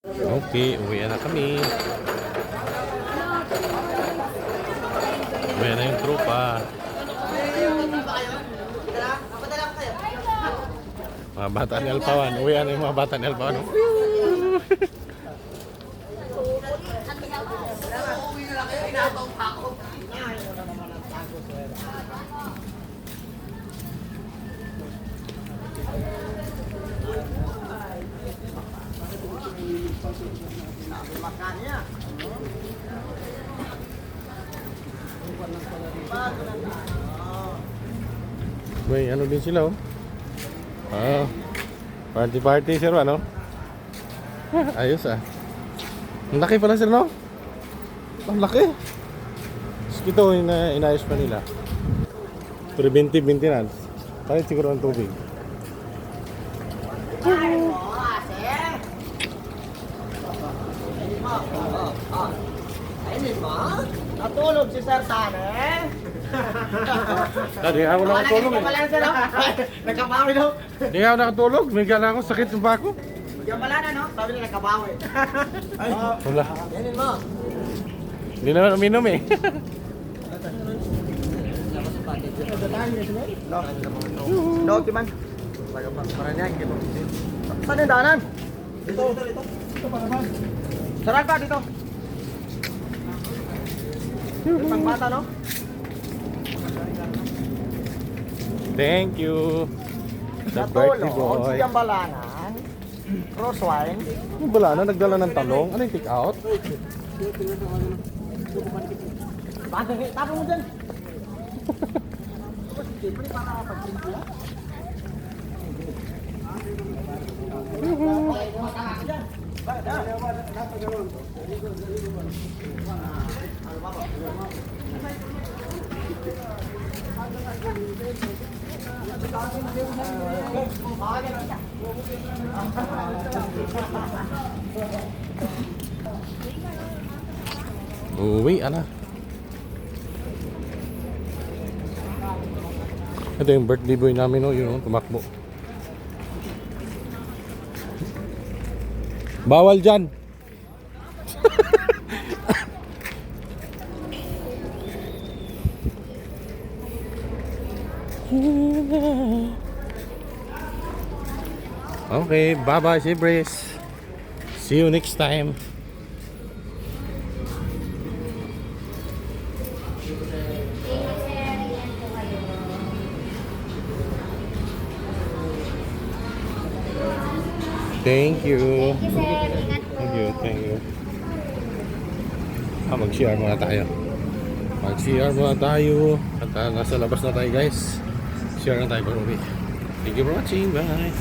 Okay, uwi na kami. Uwi na yung tropa. Mga bata ni Alpawan. Uwi na yung mga bata ni Alpawan. May ano din sila oh. Party sir ano? Ayos ah. Ang laki pala sir no? Ang laki. Ito inayos pa nila. Preventive maintenance. Palit siguro ang tubig. Ayun mo? Natulog si Sir Tane. Hindi ako nakatulog eh. Nagkabawi daw. Hindi ako nakatulog. May gala ako. Sakit yung bako. Yung pala na no? Sabi nila nagkabawi. Wala. Ayun mo? Hindi naman uminom eh. No, timan. Parang gitu. Saan yung daanan? Dito. Sarap ka dito. Pang bata no? Thank you. The birthday Natulog boy. si Jambalanan. Crosswine. Yung bala na nagdala ng talong. Ano yung take out? Tapo mo dyan. Siyempre para pagsimple. Uwi, ana. Ito yung birthday boy namin, oh, yun, oh, tumakbo. Bawal dyan. Okay, bye-bye, Sibris. See you next time. Thank you. Thank you, sir. Ingat po. Thank you. Mag-CR muna tayo. Mag-CR muna tayo. At nasa labas na tayo guys. CR na tayo pag uwi. Thank you for watching. Bye.